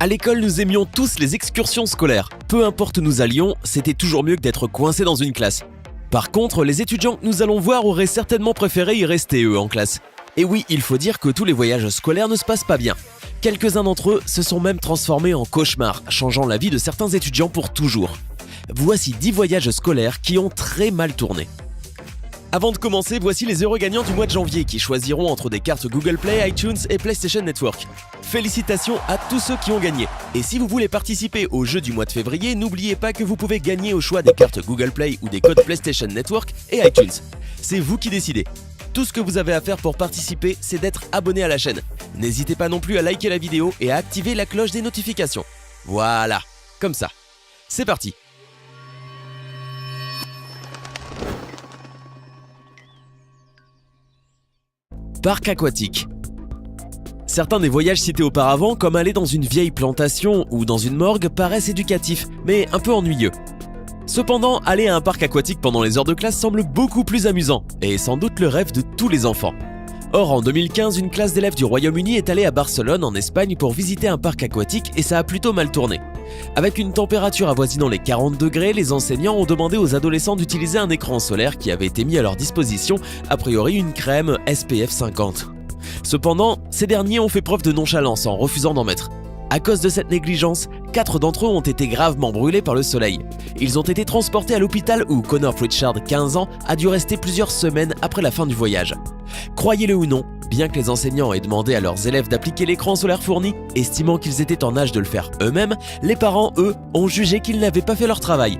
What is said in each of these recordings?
À l'école, nous aimions tous les excursions scolaires. Peu importe où nous allions, c'était toujours mieux que d'être coincés dans une classe. Par contre, les étudiants que nous allons voir auraient certainement préféré y rester eux en classe. Et oui, il faut dire que tous les voyages scolaires ne se passent pas bien. Quelques-uns d'entre eux se sont même transformés en cauchemars, changeant la vie de certains étudiants pour toujours. Voici 10 voyages scolaires qui ont très mal tourné. Avant de commencer, voici les heureux gagnants du mois de janvier qui choisiront entre des cartes Google Play, iTunes et PlayStation Network. Félicitations à tous ceux qui ont gagné. Et si vous voulez participer au jeu du mois de février, n'oubliez pas que vous pouvez gagner au choix des cartes Google Play ou des codes PlayStation Network et iTunes. C'est vous qui décidez. Tout ce que vous avez à faire pour participer, c'est d'être abonné à la chaîne. N'hésitez pas non plus à liker la vidéo et à activer la cloche des notifications. Voilà, comme ça. C'est parti. Parc aquatique. Certains des voyages cités auparavant, comme aller dans une vieille plantation ou dans une morgue, paraissent éducatifs, mais un peu ennuyeux. Cependant, aller à un parc aquatique pendant les heures de classe semble beaucoup plus amusant, et sans doute le rêve de tous les enfants. Or, en 2015, une classe d'élèves du Royaume-Uni est allée à Barcelone, en Espagne, pour visiter un parc aquatique, et ça a plutôt mal tourné. Avec une température avoisinant les 40 degrés, les enseignants ont demandé aux adolescents d'utiliser un écran solaire qui avait été mis à leur disposition, a priori une crème SPF 50. Cependant, ces derniers ont fait preuve de nonchalance en refusant d'en mettre. À cause de cette négligence, 4 d'entre eux ont été gravement brûlés par le soleil. Ils ont été transportés à l'hôpital où Connor Pritchard, 15 ans, a dû rester plusieurs semaines après la fin du voyage. Croyez-le ou non, bien que les enseignants aient demandé à leurs élèves d'appliquer l'écran solaire fourni, estimant qu'ils étaient en âge de le faire eux-mêmes, les parents, eux, ont jugé qu'ils n'avaient pas fait leur travail.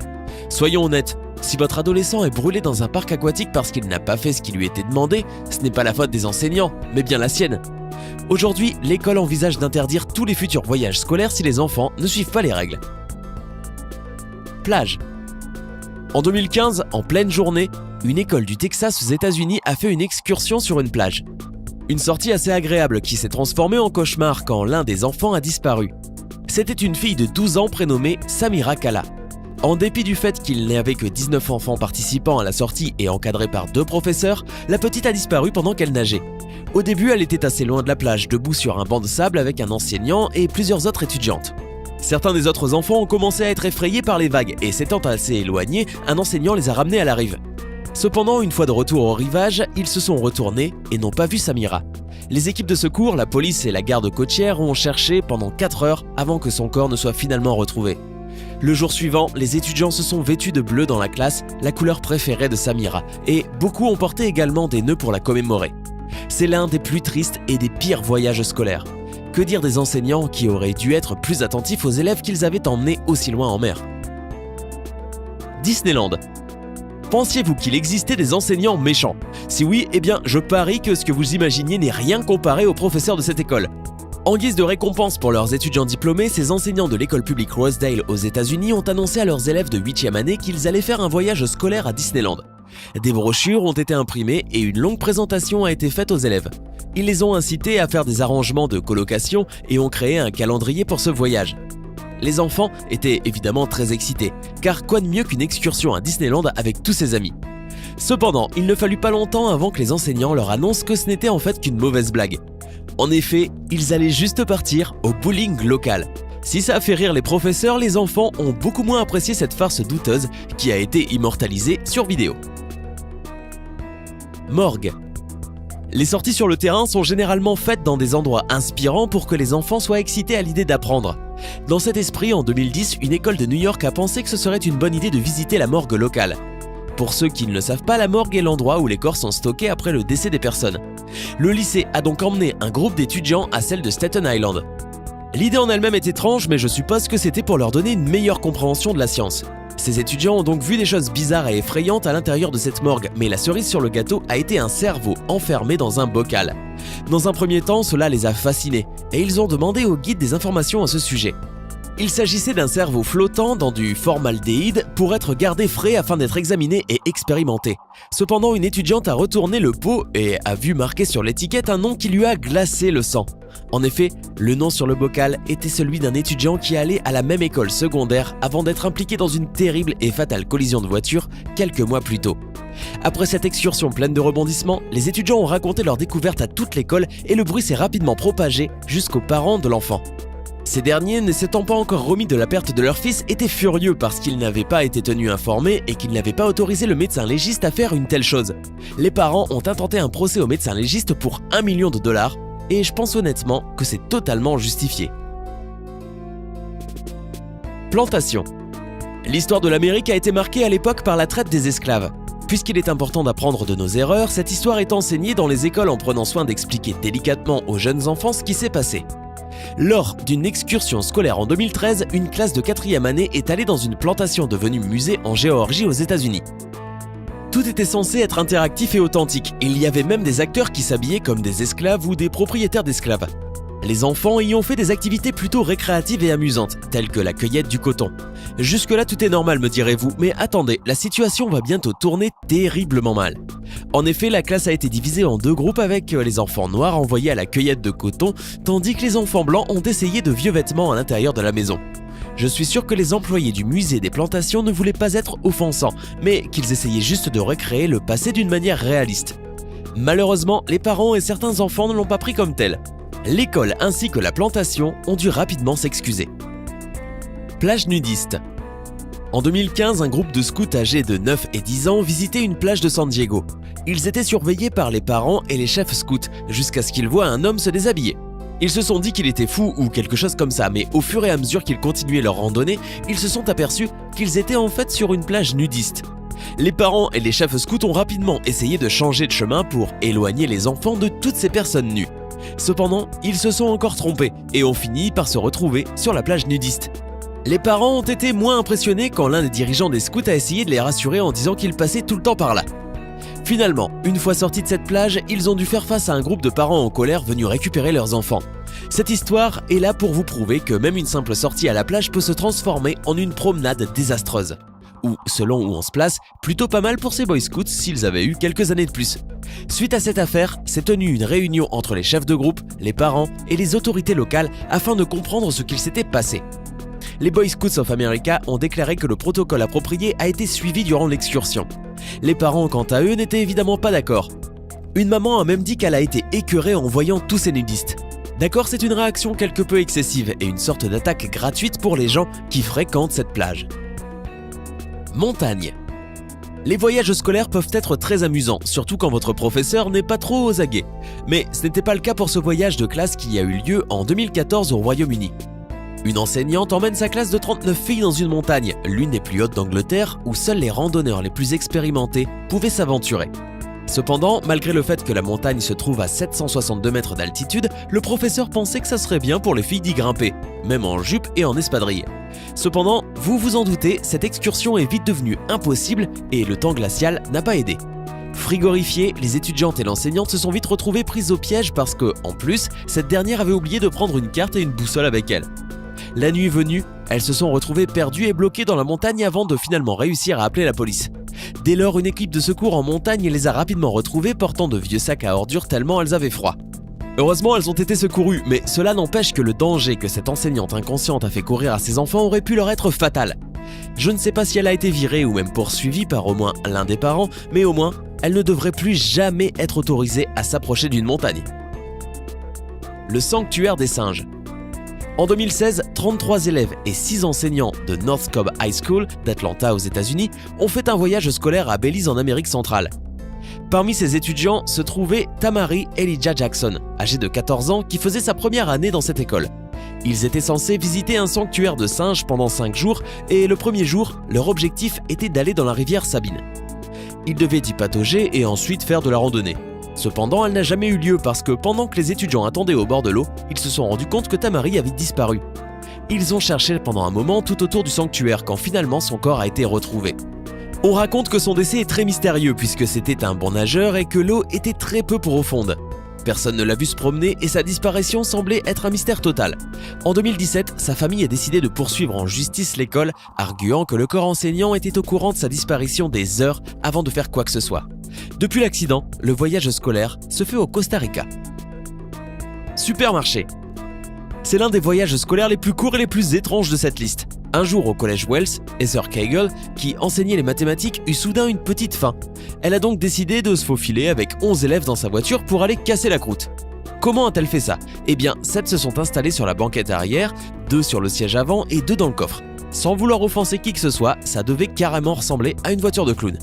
Soyons honnêtes, si votre adolescent est brûlé dans un parc aquatique parce qu'il n'a pas fait ce qui lui était demandé, ce n'est pas la faute des enseignants, mais bien la sienne. Aujourd'hui, l'école envisage d'interdire tous les futurs voyages scolaires si les enfants ne suivent pas les règles. Plage. En 2015, en pleine journée, une école du Texas aux États-Unis a fait une excursion sur une plage. Une sortie assez agréable qui s'est transformée en cauchemar quand l'un des enfants a disparu. C'était une fille de 12 ans prénommée Samira Kalla. En dépit du fait qu'il n'y avait que 19 enfants participant à la sortie et encadrés par 2 professeurs, la petite a disparu pendant qu'elle nageait. Au début, elle était assez loin de la plage, debout sur un banc de sable avec un enseignant et plusieurs autres étudiantes. Certains des autres enfants ont commencé à être effrayés par les vagues et s'étant assez éloignés, un enseignant les a ramenés à la rive. Cependant, une fois de retour au rivage, ils se sont retournés et n'ont pas vu Samira. Les équipes de secours, la police et la garde côtière ont cherché pendant 4 heures avant que son corps ne soit finalement retrouvé. Le jour suivant, les étudiants se sont vêtus de bleu dans la classe, la couleur préférée de Samira, et beaucoup ont porté également des nœuds pour la commémorer. C'est l'un des plus tristes et des pires voyages scolaires. Que dire des enseignants qui auraient dû être plus attentifs aux élèves qu'ils avaient emmenés aussi loin en mer. Disneyland. Pensiez-vous qu'il existait des enseignants méchants? Si oui, eh bien je parie que ce que vous imaginiez n'est rien comparé aux professeurs de cette école. En guise de récompense pour leurs étudiants diplômés, ces enseignants de l'école publique Rosedale aux États-Unis ont annoncé à leurs élèves de 8e année qu'ils allaient faire un voyage scolaire à Disneyland. Des brochures ont été imprimées et une longue présentation a été faite aux élèves. Ils les ont incités à faire des arrangements de colocation et ont créé un calendrier pour ce voyage. Les enfants étaient évidemment très excités, car quoi de mieux qu'une excursion à Disneyland avec tous ses amis. Cependant, il ne fallut pas longtemps avant que les enseignants leur annoncent que ce n'était en fait qu'une mauvaise blague. En effet, ils allaient juste partir au bowling local. Si ça a fait rire les professeurs, les enfants ont beaucoup moins apprécié cette farce douteuse qui a été immortalisée sur vidéo. Morgue. Les sorties sur le terrain sont généralement faites dans des endroits inspirants pour que les enfants soient excités à l'idée d'apprendre. Dans cet esprit, en 2010, une école de New York a pensé que ce serait une bonne idée de visiter la morgue locale. Pour ceux qui ne le savent pas, la morgue est l'endroit où les corps sont stockés après le décès des personnes. Le lycée a donc emmené un groupe d'étudiants à celle de Staten Island. L'idée en elle-même est étrange, mais je suppose que c'était pour leur donner une meilleure compréhension de la science. Ces étudiants ont donc vu des choses bizarres et effrayantes à l'intérieur de cette morgue, mais la cerise sur le gâteau a été un cerveau enfermé dans un bocal. Dans un premier temps, cela les a fascinés, et ils ont demandé au guide des informations à ce sujet. Il s'agissait d'un cerveau flottant dans du formaldéhyde pour être gardé frais afin d'être examiné et expérimenté. Cependant, une étudiante a retourné le pot et a vu marqué sur l'étiquette un nom qui lui a glacé le sang. En effet, le nom sur le bocal était celui d'un étudiant qui allait à la même école secondaire avant d'être impliqué dans une terrible et fatale collision de voiture quelques mois plus tôt. Après cette excursion pleine de rebondissements, les étudiants ont raconté leur découverte à toute l'école et le bruit s'est rapidement propagé jusqu'aux parents de l'enfant. Ces derniers, ne s'étant pas encore remis de la perte de leur fils, étaient furieux parce qu'ils n'avaient pas été tenus informés et qu'ils n'avaient pas autorisé le médecin légiste à faire une telle chose. Les parents ont intenté un procès au médecin légiste pour $1 million et je pense honnêtement que c'est totalement justifié. Plantation. L'histoire de l'Amérique a été marquée à l'époque par la traite des esclaves. Puisqu'il est important d'apprendre de nos erreurs, cette histoire est enseignée dans les écoles en prenant soin d'expliquer délicatement aux jeunes enfants ce qui s'est passé. Lors d'une excursion scolaire en 2013, une classe de 4e année est allée dans une plantation devenue musée en Géorgie aux États-Unis. Tout était censé être interactif et authentique, il y avait même des acteurs qui s'habillaient comme des esclaves ou des propriétaires d'esclaves. Les enfants y ont fait des activités plutôt récréatives et amusantes, telles que la cueillette du coton. Jusque-là tout est normal me direz-vous, mais attendez, la situation va bientôt tourner terriblement mal. En effet, la classe a été divisée en 2 groupes avec les enfants noirs envoyés à la cueillette de coton, tandis que les enfants blancs ont essayé de vieux vêtements à l'intérieur de la maison. Je suis sûr que les employés du musée des plantations ne voulaient pas être offensants, mais qu'ils essayaient juste de recréer le passé d'une manière réaliste. Malheureusement, les parents et certains enfants ne l'ont pas pris comme tel. L'école ainsi que la plantation ont dû rapidement s'excuser. Plage nudiste. En 2015, un groupe de scouts âgés de 9 et 10 ans visitait une plage de San Diego. Ils étaient surveillés par les parents et les chefs scouts jusqu'à ce qu'ils voient un homme se déshabiller. Ils se sont dit qu'il était fou ou quelque chose comme ça, mais au fur et à mesure qu'ils continuaient leur randonnée, ils se sont aperçus qu'ils étaient en fait sur une plage nudiste. Les parents et les chefs scouts ont rapidement essayé de changer de chemin pour éloigner les enfants de toutes ces personnes nues. Cependant, ils se sont encore trompés et ont fini par se retrouver sur la plage nudiste. Les parents ont été moins impressionnés quand l'un des dirigeants des scouts a essayé de les rassurer en disant qu'il passait tout le temps par là. Finalement, une fois sortis de cette plage, ils ont dû faire face à un groupe de parents en colère venus récupérer leurs enfants. Cette histoire est là pour vous prouver que même une simple sortie à la plage peut se transformer en une promenade désastreuse. Ou, selon où on se place, plutôt pas mal pour ces Boy Scouts s'ils avaient eu quelques années de plus. Suite à cette affaire, s'est tenue une réunion entre les chefs de groupe, les parents et les autorités locales afin de comprendre ce qu'il s'était passé. Les Boy Scouts of America ont déclaré que le protocole approprié a été suivi durant l'excursion. Les parents, quant à eux, n'étaient évidemment pas d'accord. Une maman a même dit qu'elle a été écœurée en voyant tous ces nudistes. D'accord, c'est une réaction quelque peu excessive et une sorte d'attaque gratuite pour les gens qui fréquentent cette plage. Montagne. Les voyages scolaires peuvent être très amusants, surtout quand votre professeur n'est pas trop aux aguets. Mais ce n'était pas le cas pour ce voyage de classe qui a eu lieu en 2014 au Royaume-Uni. Une enseignante emmène sa classe de 39 filles dans une montagne, l'une des plus hautes d'Angleterre, où seuls les randonneurs les plus expérimentés pouvaient s'aventurer. Cependant, malgré le fait que la montagne se trouve à 762 mètres d'altitude, le professeur pensait que ça serait bien pour les filles d'y grimper, même en jupe et en espadrille. Cependant, vous vous en doutez, cette excursion est vite devenue impossible et le temps glacial n'a pas aidé. Frigorifiées, les étudiantes et l'enseignante se sont vite retrouvées prises au piège parce que, en plus, cette dernière avait oublié de prendre une carte et une boussole avec elle. La nuit venue, elles se sont retrouvées perdues et bloquées dans la montagne avant de finalement réussir à appeler la police. Dès lors, une équipe de secours en montagne les a rapidement retrouvées portant de vieux sacs à ordures tellement elles avaient froid. Heureusement, elles ont été secourues, mais cela n'empêche que le danger que cette enseignante inconsciente a fait courir à ses enfants aurait pu leur être fatal. Je ne sais pas si elle a été virée ou même poursuivie par au moins l'un des parents, mais au moins, elle ne devrait plus jamais être autorisée à s'approcher d'une montagne. Le sanctuaire des singes. En 2016, 33 élèves et 6 enseignants de North Cobb High School d'Atlanta aux États-Unis ont fait un voyage scolaire à Belize en Amérique centrale. Parmi ces étudiants se trouvait Tamari Elijah Jackson, âgée de 14 ans, qui faisait sa première année dans cette école. Ils étaient censés visiter un sanctuaire de singes pendant 5 jours et le premier jour, leur objectif était d'aller dans la rivière Sabine. Ils devaient y patauger et ensuite faire de la randonnée. Cependant, elle n'a jamais eu lieu parce que pendant que les étudiants attendaient au bord de l'eau, ils se sont rendus compte que Tamari avait disparu. Ils ont cherché pendant un moment tout autour du sanctuaire quand finalement son corps a été retrouvé. On raconte que son décès est très mystérieux puisque c'était un bon nageur et que l'eau était très peu profonde. Personne ne l'a vu se promener et sa disparition semblait être un mystère total. En 2017, sa famille a décidé de poursuivre en justice l'école, arguant que le corps enseignant était au courant de sa disparition des heures avant de faire quoi que ce soit. Depuis l'accident, le voyage scolaire se fait au Costa Rica. Supermarché. C'est l'un des voyages scolaires les plus courts et les plus étranges de cette liste. Un jour au collège Wells, Heather Kegel, qui enseignait les mathématiques, eut soudain une petite faim. Elle a donc décidé de se faufiler avec 11 élèves dans sa voiture pour aller casser la croûte. Comment a-t-elle fait ça? Eh bien, 7 se sont installés sur la banquette arrière, 2 sur le siège avant et 2 dans le coffre. Sans vouloir offenser qui que ce soit, ça devait carrément ressembler à une voiture de clown.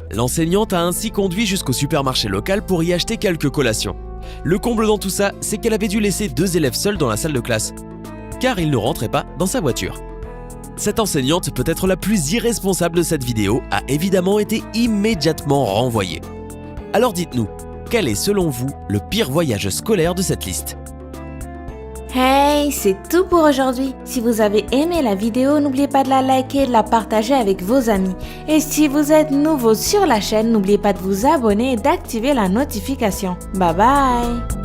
L'enseignante a ainsi conduit jusqu'au supermarché local pour y acheter quelques collations. Le comble dans tout ça, c'est qu'elle avait dû laisser 2 élèves seuls dans la salle de classe, car ils ne rentraient pas dans sa voiture. Cette enseignante, peut-être la plus irresponsable de cette vidéo, a évidemment été immédiatement renvoyée. Alors dites-nous, quel est selon vous le pire voyage scolaire de cette liste? Hey, c'est tout pour aujourd'hui. Si vous avez aimé la vidéo, n'oubliez pas de la liker et de la partager avec vos amis. Et si vous êtes nouveau sur la chaîne, n'oubliez pas de vous abonner et d'activer la notification. Bye bye!